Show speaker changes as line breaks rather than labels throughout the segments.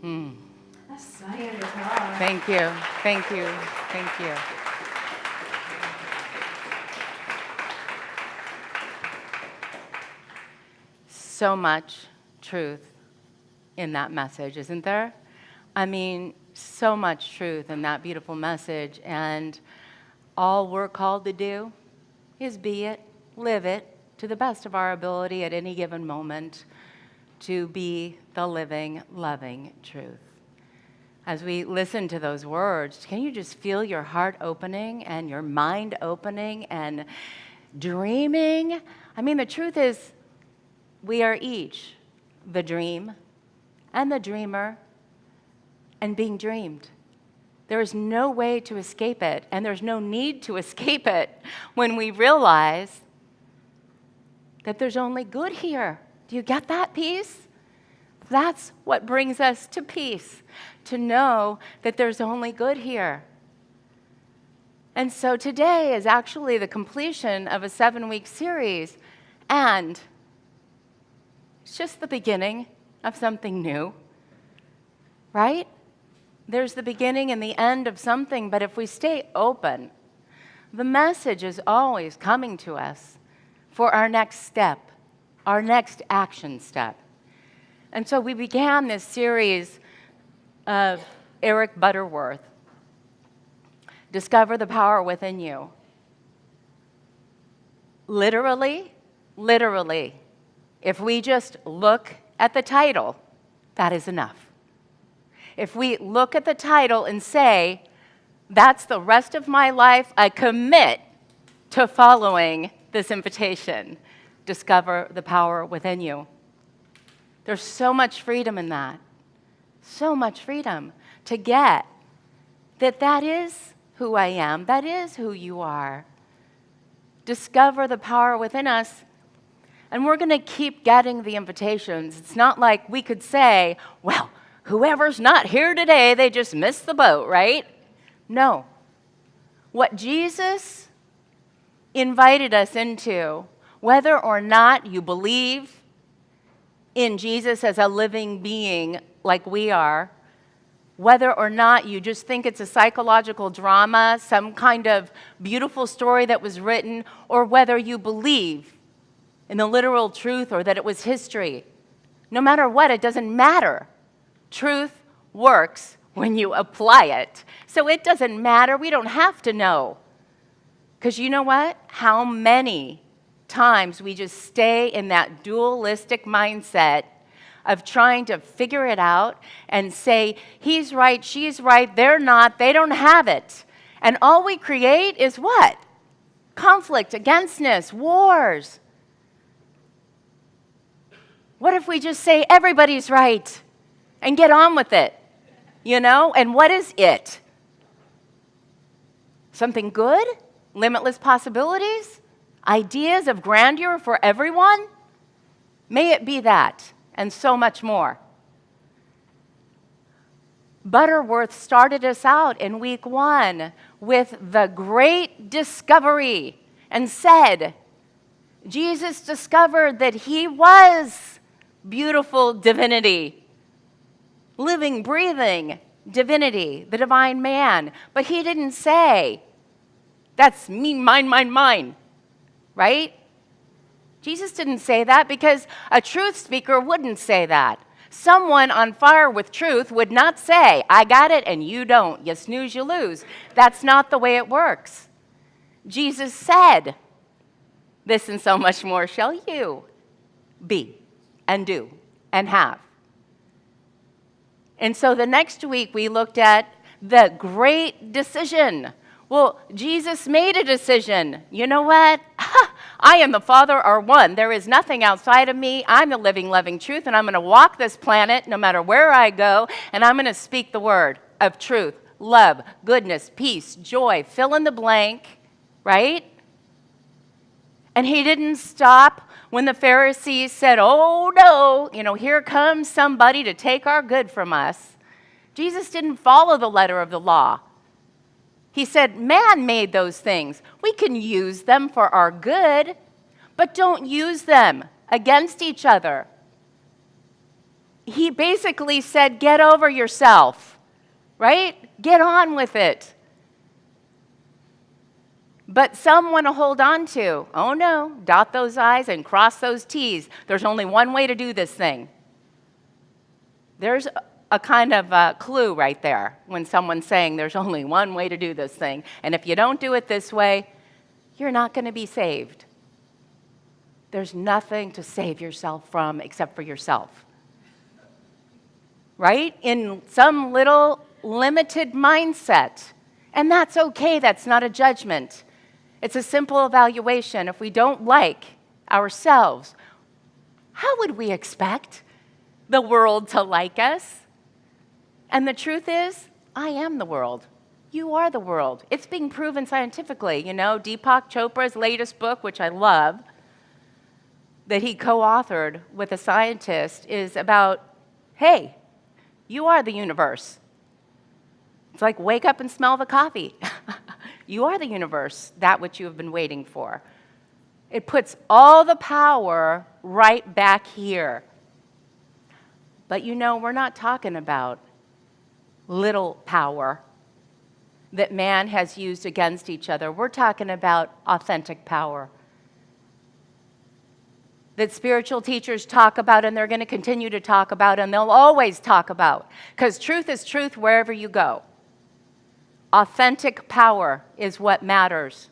That's my hand as well.
Thank you. Thank you. Thank you. So much truth in that message, isn't there? I mean, so much truth in that beautiful message. And all we're called to do is be it, live it to the best of our ability at any given moment, to be the living, loving truth. As we listen to those words, can you just feel your heart opening and your mind opening and dreaming? I mean, the truth is, we are each the dream and the dreamer and being dreamed. There is no way to escape it, and there's no need to escape it when we realize that there's only good here. Do you get that piece? That's what brings us to peace, to know that there's only good here. And so today is actually the completion of a 7-week series, and it's just the beginning of something new, right? There's the beginning and the end of something, but if we stay open, the message is always coming to us for our next step, our next action step. And so we began this series of Eric Butterworth, Discover the Power Within You. Literally, if we just look at the title, that is enough. If we look at the title and say, that's the rest of my life, I commit to following this invitation, discover the power within you. There's so much freedom in that. So much freedom to get that is who I am, that is who you are. Discover the power within us. And we're going to keep getting the invitations. It's not like we could say, well, whoever's not here today, they just missed the boat, right? No. What Jesus invited us into, whether or not you believe in Jesus as a living being like we are, whether or not you just think it's a psychological drama, some kind of beautiful story that was written, or whether you believe in the literal truth or that it was history. No matter what, it doesn't matter. Truth works when you apply it. So it doesn't matter. We don't have to know. Because you know what? How many times we just stay in that dualistic mindset of trying to figure it out and say, he's right, she's right, they're not, they don't have it. And all we create is what? Conflict, againstness, wars. What if we just say everybody's right and get on with it? You know? And what is it? Something good? Limitless possibilities? Ideas of grandeur for everyone? May it be that, and so much more. Butterworth started us out in week 1 with the great discovery and said, Jesus discovered that he was beautiful divinity, living, breathing divinity, the divine man. But he didn't say, that's me, mine, right? Jesus didn't say that because a truth speaker wouldn't say that. Someone on fire with truth would not say, I got it and you don't. You snooze, you lose. That's not the way it works. Jesus said, this and so much more shall you be and do and have. And so the next week we looked at the great decision. Well, Jesus made a decision. You know what? I and the Father are one. There is nothing outside of me. I'm the living, loving truth, and I'm going to walk this planet no matter where I go, and I'm going to speak the word of truth, love, goodness, peace, joy, fill in the blank, right? And he didn't stop when the Pharisees said, oh no, here comes somebody to take our good from us. Jesus didn't follow the letter of the law. He said, man made those things. We can use them for our good, but don't use them against each other. he basically said, get over yourself, right? Get on with it. But some want to hold on to, oh no, dot those I's and cross those T's. There's only one way to do this thing. There's a kind of a clue right there when someone's saying there's only one way to do this thing. And if you don't do it this way, you're not going to be saved. There's nothing to save yourself from except for yourself. Right? In some little limited mindset. And that's okay. That's not a judgment. It's a simple evaluation. If we don't like ourselves, how would we expect the world to like us? And the truth is, I am the world. You are the world. It's being proven scientifically. You know, Deepak Chopra's latest book, which I love, that he co-authored with a scientist, is about, hey, you are the universe. It's like wake up and smell the coffee. You are the universe, that which you have been waiting for. It puts all the power right back here. But you know, we're not talking about little power that man has used against each other. We're talking about authentic power that spiritual teachers talk about, and they're going to continue to talk about, and they'll always talk about, because truth is truth wherever you go. Authentic power is what matters.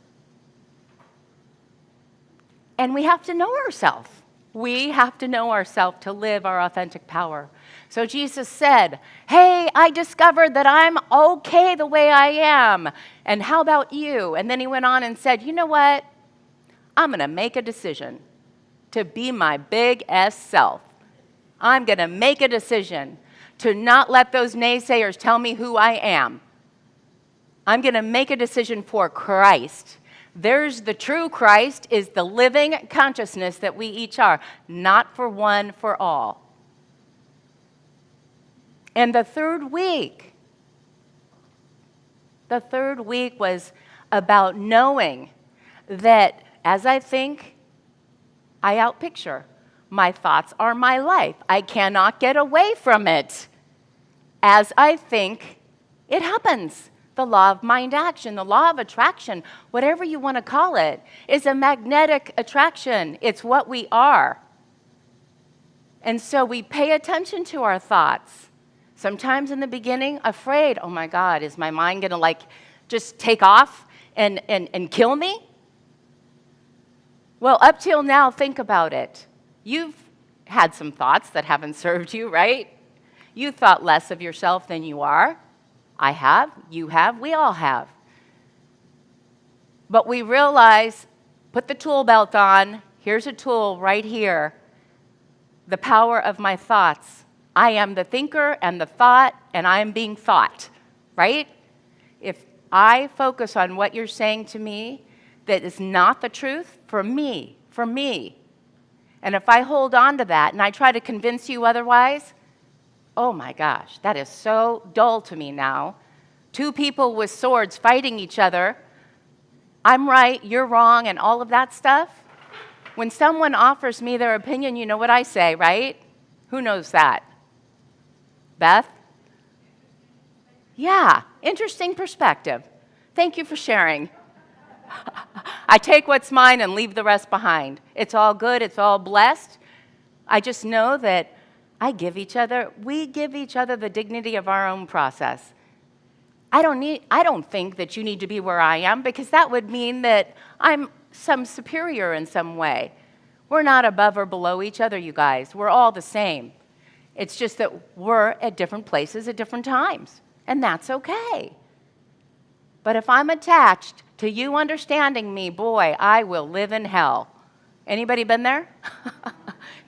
And we have to know ourselves. We have to know ourselves to live our authentic power. So Jesus said, hey, I discovered that I'm okay the way I am. And how about you? And then he went on and said, you know what? I'm going to make a decision to be my big S self. I'm going to make a decision to not let those naysayers tell me who I am. I'm going to make a decision for Christ. There's the true Christ, is the living consciousness that we each are, not for one, for all. And the third week was about knowing that as I think, I outpicture. My thoughts are my life. I cannot get away from it. As I think, it happens. The law of mind action, the law of attraction, whatever you want to call it, is a magnetic attraction. It's what we are. And so we pay attention to our thoughts. Sometimes in the beginning, afraid, oh my God, is my mind going to just take off and kill me? Well, up till now, think about it. You've had some thoughts that haven't served you, right? You thought less of yourself than you are. I have, you have, we all have. But we realize, put the tool belt on, here's a tool right here, the power of my thoughts. I am the thinker and the thought, and I am being thought, right? If I focus on what you're saying to me that is not the truth, for me, and if I hold on to that and I try to convince you otherwise, oh my gosh, that is so dull to me now. Two people with swords fighting each other. I'm right, you're wrong, and all of that stuff. When someone offers me their opinion, you know what I say, right? Who knows that? Beth? Yeah, interesting perspective. Thank you for sharing. I take what's mine and leave the rest behind. It's all good, it's all blessed. I just know that we give each other the dignity of our own process. I don't think that you need to be where I am, because that would mean that I'm some superior in some way. We're not above or below each other, you guys. We're all the same. It's just that we're at different places at different times, and that's okay. But if I'm attached to you understanding me, boy, I will live in hell. Anybody been there?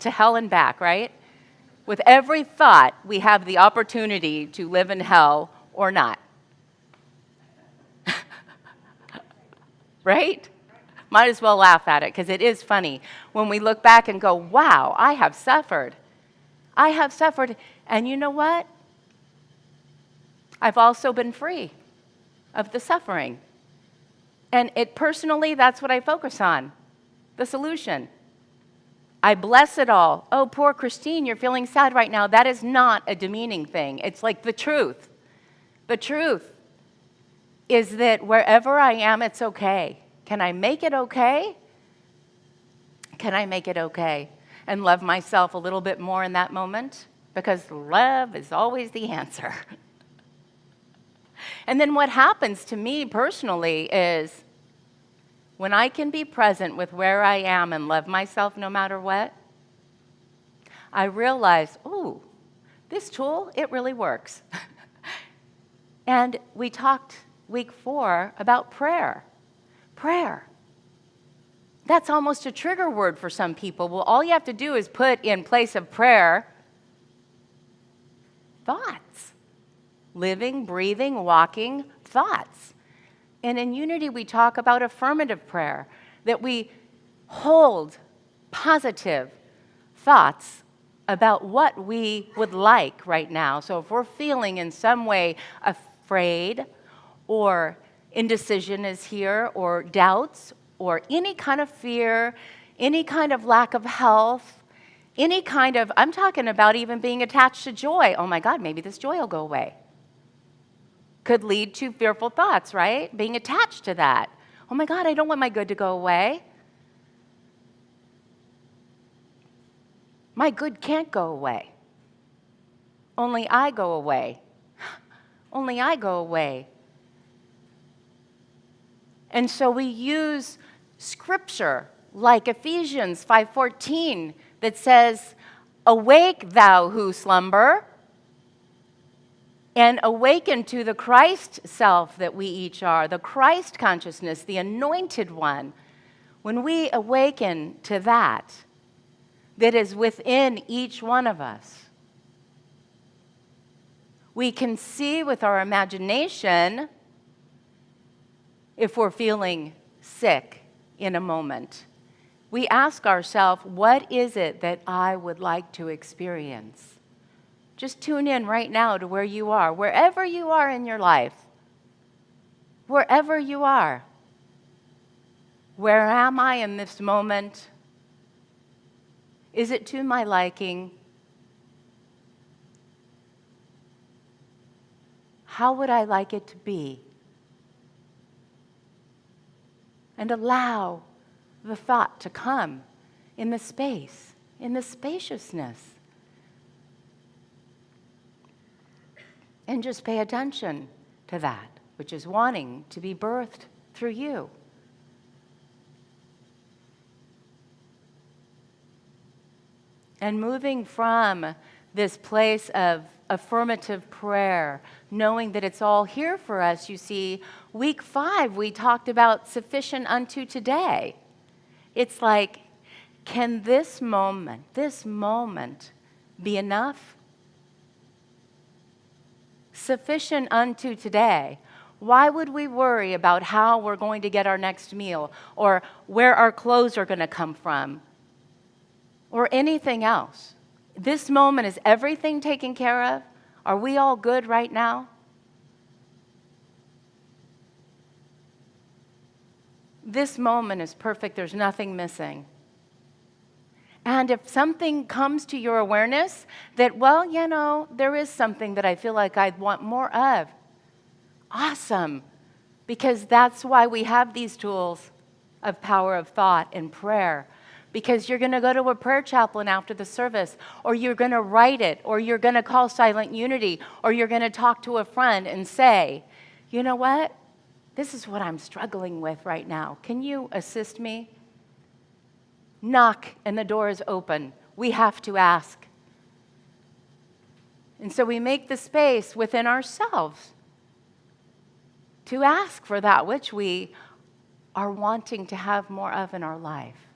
To hell and back, right? With every thought, we have the opportunity to live in hell or not. Right? Might as well laugh at it, because it is funny when we look back and go, wow, I have suffered. I have suffered. And you know what? I've also been free of the suffering. And personally, that's what I focus on, the solution. I bless it all. Oh, poor Christine, you're feeling sad right now. That is not a demeaning thing. It's like the truth. The truth is that wherever I am, it's okay. Can I make it okay? Can I make it okay? And love myself a little bit more in that moment? Because love is always the answer. And then what happens to me personally is when I can be present with where I am and love myself no matter what, I realize, ooh, this tool, it really works. And we talked week 4 about prayer. Prayer. That's almost a trigger word for some people. Well, all you have to do is put in place of prayer thoughts. Living, breathing, walking thoughts. And in Unity, we talk about affirmative prayer, that we hold positive thoughts about what we would like right now. So if we're feeling in some way afraid or indecision is here or doubts or any kind of fear, any kind of lack of health, any kind of, I'm talking about even being attached to joy. Oh my God, maybe this joy will go away. Could lead to fearful thoughts, right? Being attached to that. Oh my God, I don't want my good to go away. My good can't go away. Only I go away. Only I go away. And so we use scripture like Ephesians 5:14 that says, "Awake thou who slumber, and awaken to the Christ self that we each are," the Christ consciousness, the anointed one. When we awaken to that is within each one of us, we can see with our imagination if we're feeling sick in a moment. We ask ourselves, what is it that I would like to experience? Just tune in right now to where you are, wherever you are in your life. Wherever you are. Where am I in this moment? Is it to my liking? How would I like it to be? And allow the thought to come in the space, in the spaciousness. And just pay attention to that, which is wanting to be birthed through you. And moving from this place of affirmative prayer, knowing that it's all here for us. You see, week 5, we talked about sufficient unto today. It's like, can this moment be enough? Sufficient unto today. Why would we worry about how we're going to get our next meal or where our clothes are going to come from or anything else? This moment, is everything taken care of? Are we all good right now? This moment is perfect. There's nothing missing. And if something comes to your awareness that, well, you know, there is something that I feel like I'd want more of, awesome. Because that's why we have these tools of power of thought and prayer. Because you're going to go to a prayer chaplain after the service, or you're going to write it, or you're going to call Silent Unity, or you're going to talk to a friend and say, you know what? This is what I'm struggling with right now. Can you assist me? Knock, and the door is open. We have to ask. And so we make the space within ourselves to ask for that which we are wanting to have more of in our life.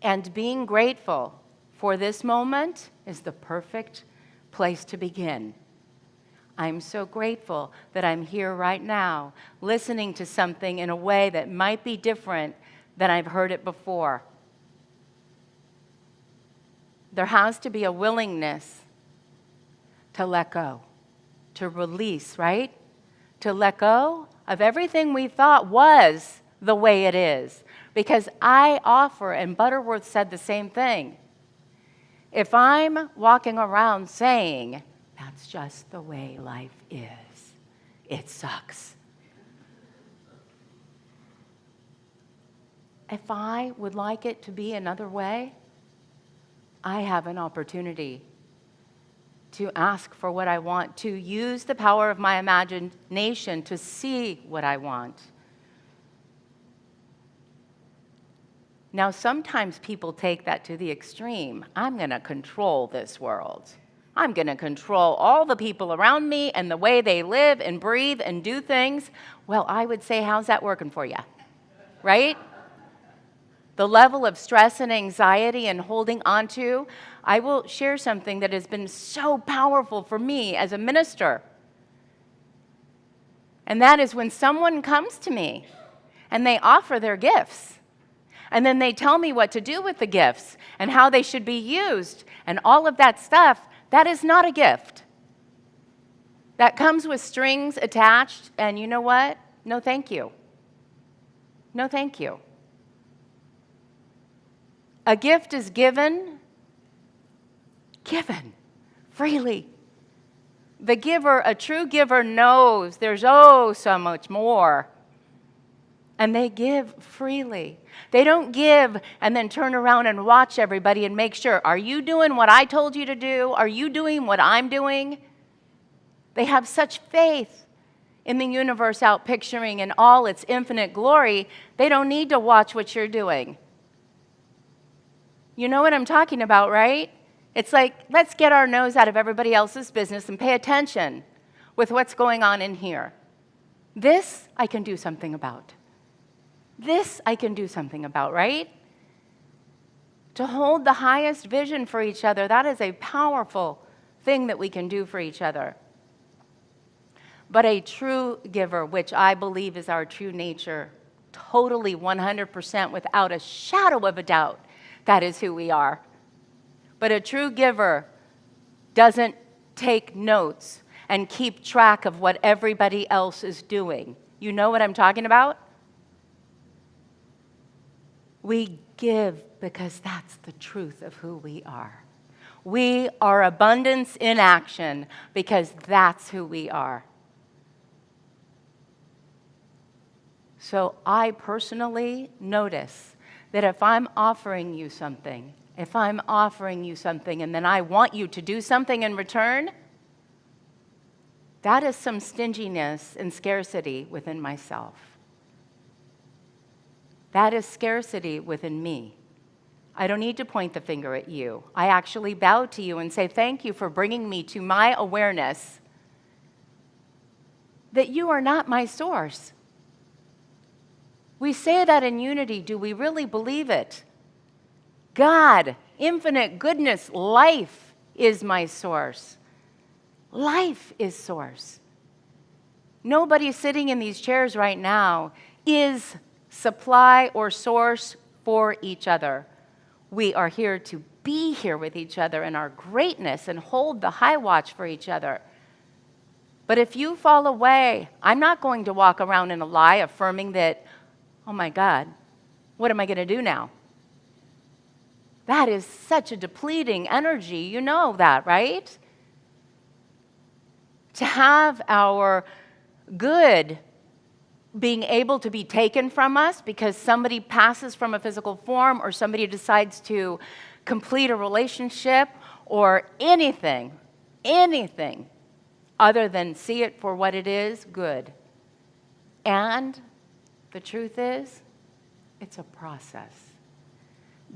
And being grateful for this moment is the perfect place to begin. I'm so grateful that I'm here right now, listening to something in a way that might be different than I've heard it before. There has to be a willingness to let go, to release, right? To let go of everything we thought was the way it is. Because I offer, and Butterworth said the same thing. If I'm walking around saying, that's just the way life is, it sucks. If I would like it to be another way, I have an opportunity to ask for what I want, to use the power of my imagination to see what I want. Now, sometimes people take that to the extreme. I'm going to control this world. I'm going to control all the people around me and the way they live and breathe and do things. Well, I would say, how's that working for you? Right? The level of stress and anxiety and holding on to, I will share something that has been so powerful for me as a minister. And that is when someone comes to me and they offer their gifts. And then they tell me what to do with the gifts and how they should be used and all of that stuff. That is not a gift. That comes with strings attached, and you know what? No, thank you. No, thank you. A gift is given freely. The giver, a true giver, knows there's so much more. And they give freely. They don't give and then turn around and watch everybody and make sure, are you doing what I told you to do? Are you doing what I'm doing? They have such faith in the universe out picturing in all its infinite glory, they don't need to watch what you're doing. You know what I'm talking about, right? It's like, let's get our nose out of everybody else's business and pay attention with what's going on in here. This I can do something about. This I can do something about, right? To hold the highest vision for each other, that is a powerful thing that we can do for each other. But a true giver, which I believe is our true nature, totally 100% without a shadow of a doubt, that is who we are. But a true giver doesn't take notes and keep track of what everybody else is doing. You know what I'm talking about? We give because that's the truth of who we are. We are abundance in action because that's who we are. So I personally notice that if I'm offering you something, and then I want you to do something in return, that is some stinginess and scarcity within myself. That is scarcity within me. I don't need to point the finger at you. I actually bow to you and say, thank you for bringing me to my awareness that you are not my source. We say that in unity. Do we really believe it? God, infinite goodness, life is my source. Life is source. Nobody sitting in these chairs right now is supply or source for each other. We are here to be here with each other in our greatness and hold the high watch for each other. But if you fall away, I'm not going to walk around in a lie affirming that, oh my God, what am I going to do now? That is such a depleting energy. You know that, right? To have our good being able to be taken from us because somebody passes from a physical form or somebody decides to complete a relationship or anything other than see it for what it is, good. And the truth is, it's a process.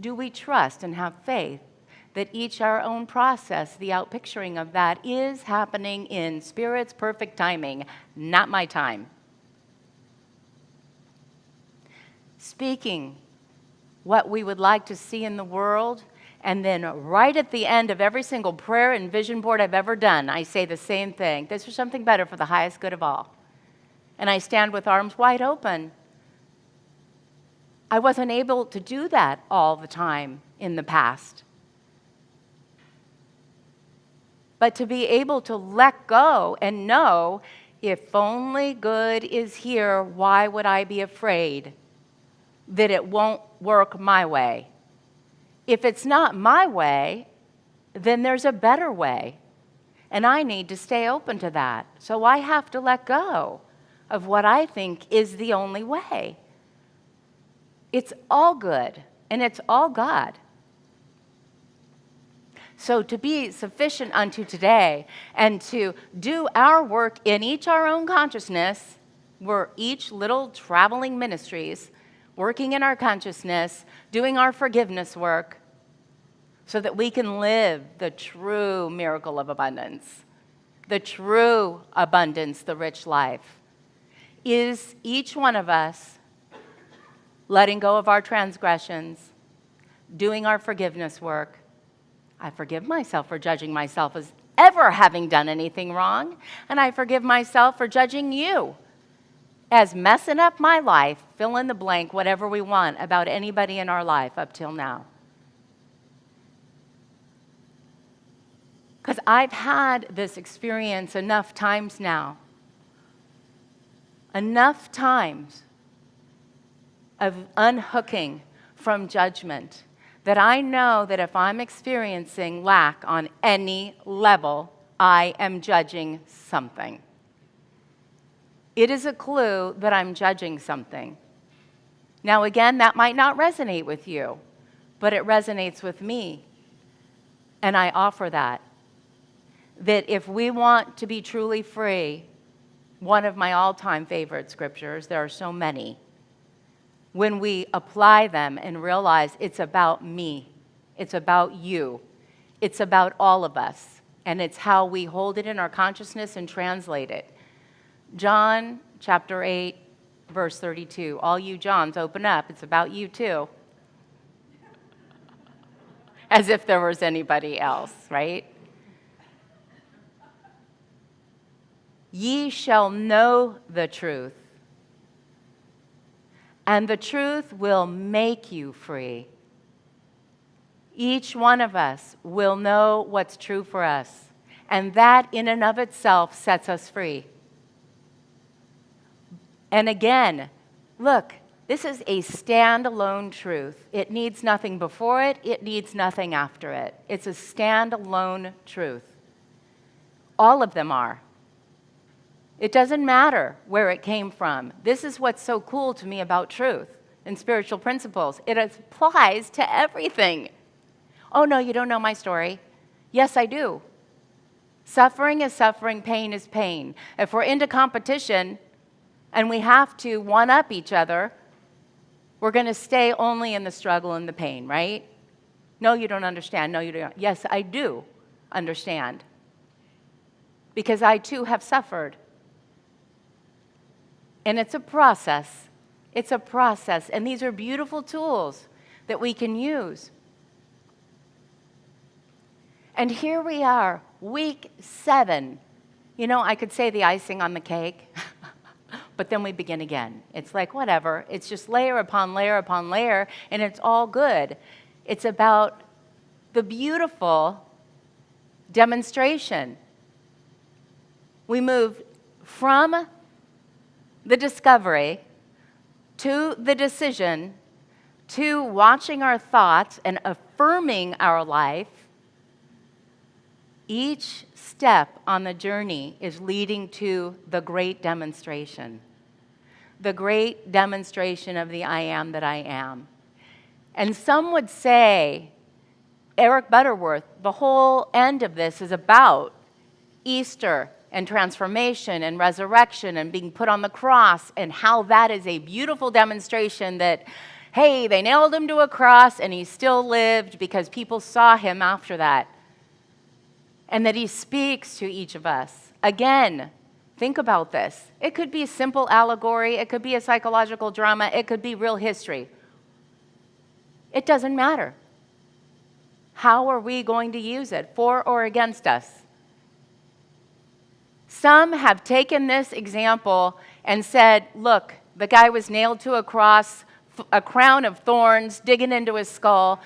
Do we trust and have faith that each our own process, the outpicturing of that, is happening in Spirit's perfect timing, not my time? Speaking what we would like to see in the world, and then right at the end of every single prayer and vision board I've ever done, I say the same thing. This is something better for the highest good of all. And I stand with arms wide open. I wasn't able to do that all the time in the past. But to be able to let go and know, if only good is here, why would I be afraid? that it won't work my way. If it's not my way, then there's a better way. And I need to stay open to that. So I have to let go of what I think is the only way. It's all good, and it's all God. So to be sufficient unto today and to do our work in each our own consciousness, we're each little traveling ministries, working in our consciousness, doing our forgiveness work, so that we can live the true miracle of abundance, the true abundance, the rich life. Is each one of us letting go of our transgressions, doing our forgiveness work? I forgive myself for judging myself as ever having done anything wrong, and I forgive myself for judging you as messing up my life, fill in the blank, whatever we want about anybody in our life up till now. Because I've had this experience enough times now, enough times of unhooking from judgment, that I know that if I'm experiencing lack on any level, I am judging something. It is a clue that I'm judging something. Now, again, that might not resonate with you, but it resonates with me. And I offer that if we want to be truly free, one of my all-time favorite scriptures, there are so many, when we apply them and realize it's about me, it's about you, it's about all of us, and it's how we hold it in our consciousness and translate it. John chapter 8, verse 32. All you Johns, open up. It's about you too. As if there was anybody else, right? Ye shall know the truth, and the truth will make you free. Each one of us will know what's true for us, and that in and of itself sets us free. And again, look, this is a standalone truth. It needs nothing before it. It needs nothing after it. It's a standalone truth. All of them are. It doesn't matter where it came from. This is what's so cool to me about truth and spiritual principles. It applies to everything. Oh, no, you don't know my story. Yes, I do. Suffering is suffering. Pain is pain. If we're into competition and we have to one-up each other, we're going to stay only in the struggle and the pain, right? No, you don't understand. No, you don't. Yes, I do understand. Because I, too, have suffered. And it's a process. It's a process. And these are beautiful tools that we can use. And here we are, week 7. You know, I could say the icing on the cake, but then we begin again. It's like, whatever. It's just layer upon layer upon layer, and it's all good. It's about the beautiful demonstration. We move from the discovery to the decision to watching our thoughts and affirming our life. Each step on the journey is leading to the great demonstration. The great demonstration of the I am that I am. And some would say, Eric Butterworth, the whole end of this is about Easter and transformation and resurrection and being put on the cross, and how that is a beautiful demonstration that, hey, they nailed him to a cross and he still lived because people saw him after that. And that he speaks to each of us. Again, think about this. It could be a simple allegory. It could be a psychological drama. It could be real history. It doesn't matter. How are we going to use it, for or against us? Some have taken this example and said, look, the guy was nailed to a cross, a crown of thorns digging into his skull.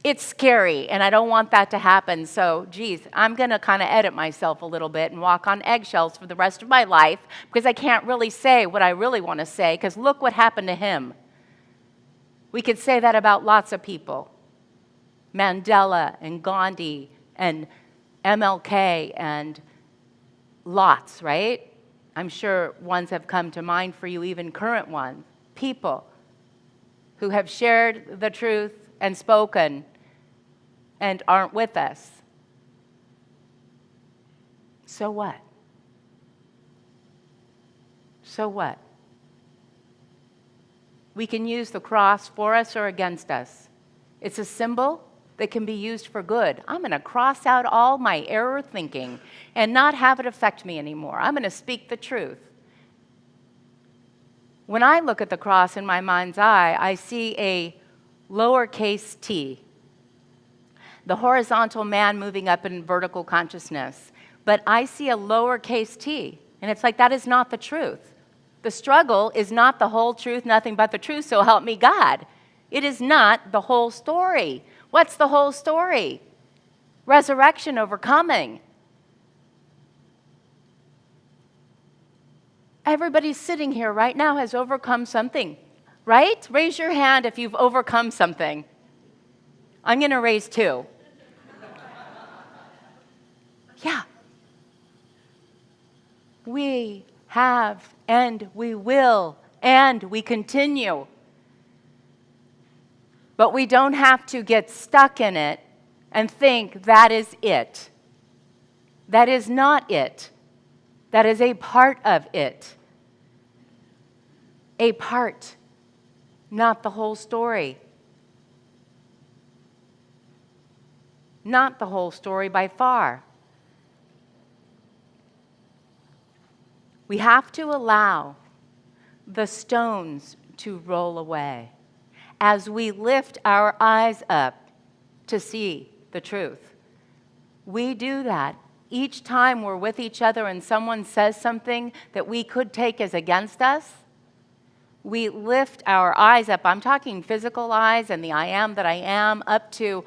It's scary, and I don't want that to happen. So, geez, I'm going to kind of edit myself a little bit and walk on eggshells for the rest of my life because I can't really say what I really want to say because look what happened to him. We could say that about lots of people. Mandela and Gandhi and MLK and lots, right? I'm sure ones have come to mind for you, even current ones. People who have shared the truth and spoken and aren't with us. So what? So what? We can use the cross for us or against us. It's a symbol that can be used for good. I'm going to cross out all my error thinking and not have it affect me anymore. I'm going to speak the truth. When I look at the cross in my mind's eye, I see a lowercase t, the horizontal man moving up in vertical consciousness. But I see a lowercase t, and it's like that is not the truth. The struggle is not the whole truth, nothing but the truth, so help me God. It is not the whole story. What's the whole story? Resurrection, overcoming. Everybody sitting here right now has overcome something, right? Raise your hand if you've overcome something. I'm going to raise 2. Yeah. We have, and we will, and we continue. But we don't have to get stuck in it and think that is it. That is not it. That is a part of it. A part, not the whole story. Not the whole story by far. We have to allow the stones to roll away as we lift our eyes up to see the truth. We do that each time we're with each other and someone says something that we could take as against us. We lift our eyes up. I'm talking physical eyes and the I am that I am up to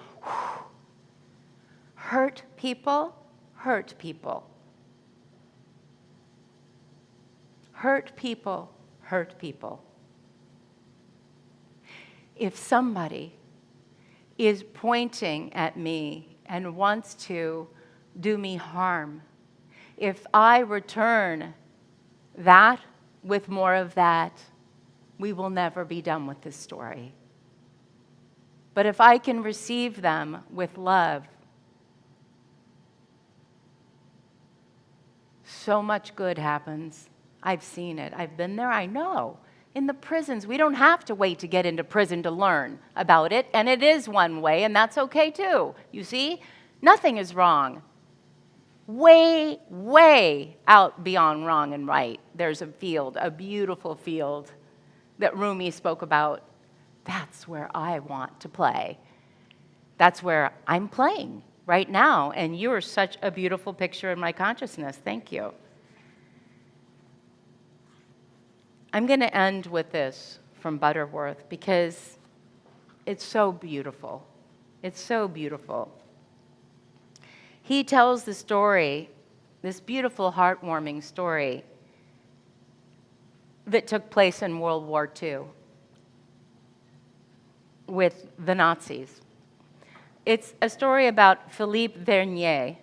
hurt people, hurt people. Hurt people, hurt people. If somebody is pointing at me and wants to do me harm, if I return that with more of that, we will never be done with this story. But if I can receive them with love, so much good happens. I've seen it. I've been there. I know. In the prisons, we don't have to wait to get into prison to learn about it, and it is one way, and that's okay too. You see? Nothing is wrong. Way, way out beyond wrong and right, there's a field, a beautiful field that Rumi spoke about. That's where I want to play. That's where I'm playing right now, and you're such a beautiful picture in my consciousness. Thank you. I'm going to end with this from Butterworth because it's so beautiful. It's so beautiful. He tells the story, this beautiful, heartwarming story that took place in World War II with the Nazis. It's a story about Philippe Vernier,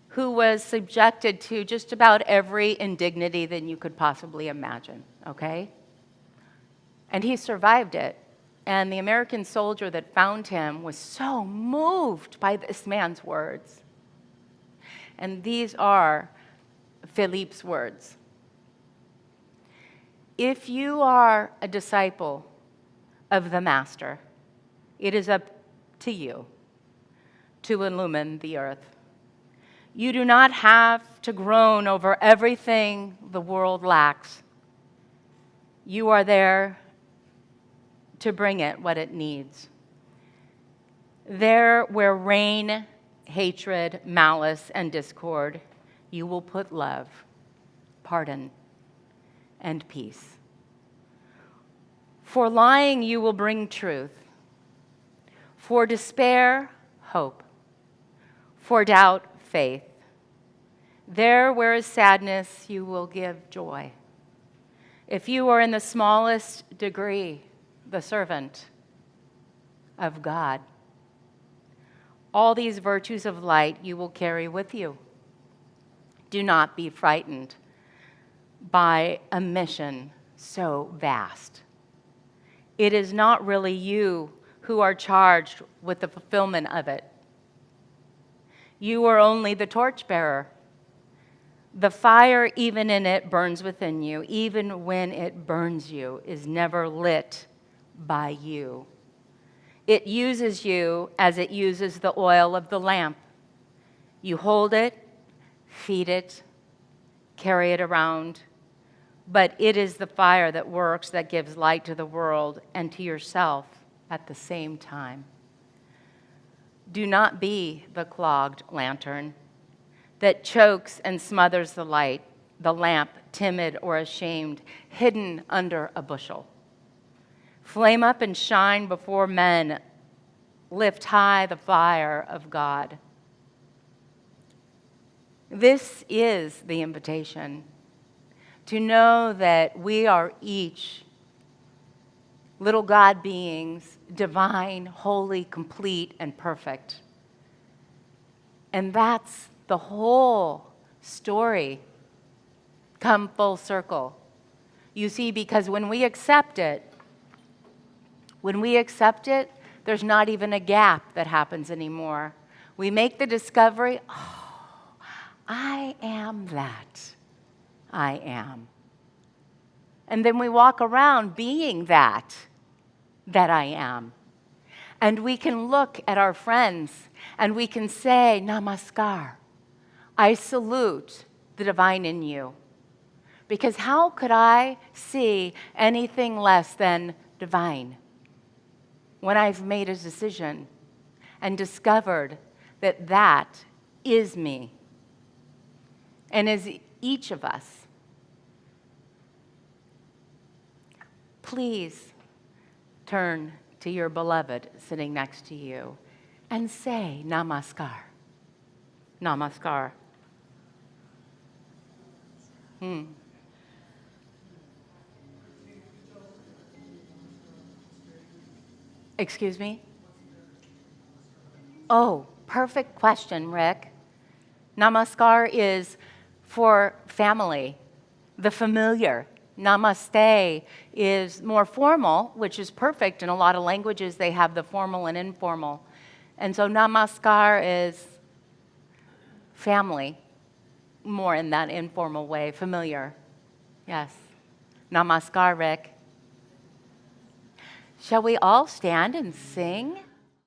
who was subjected to just about every indignity that you could possibly imagine, okay? And he survived it. And the American soldier that found him was so moved by this man's words. And these are Philippe's words. If you are a disciple of the Master, it is up to you to illumine the earth. You do not have to groan over everything the world lacks. You are there to bring it what it needs. There where reign hatred, malice, and discord, you will put love, pardon, and peace. For lying, you will bring truth. For despair, hope. For doubt, faith. There where is sadness, you will give joy. If you are in the smallest degree the servant, of God. All these virtues of light you will carry with you. Do not be frightened by a mission so vast. It is not really you who are charged with the fulfillment of it. You are only the torchbearer. The fire, even in it, burns within you. Even when it burns you, is never lit by you. It uses you as it uses the oil of the lamp. You hold it, feed it, carry it around, but it is the fire that works, that gives light to the world and to yourself at the same time. Do not be the clogged lantern that chokes and smothers the light, the lamp, timid or ashamed, hidden under a bushel. Flame up and shine before men. Lift high the fire of God. This is the invitation, to know that we are each little God beings, divine, holy, complete, and perfect. And that's the whole story come full circle. You see, because when we accept it, there's not even a gap that happens anymore. We make the discovery, oh, I am that. I am. And then we walk around being that I am. And we can look at our friends and we can say, Namaskar. I salute the divine in you. Because how could I see anything less than divine when I've made a decision and discovered that that is me and is each of us? Please turn to your beloved sitting next to you and say Namaskar. Namaskar. Excuse me? Oh, perfect question, Rick. Namaskar is for family, the familiar. Namaste is more formal, which is perfect. In a lot of languages, they have the formal and informal. And so Namaskar is family, more in that informal way, familiar. Yes. Namaskar, Rick. Shall we all stand and sing?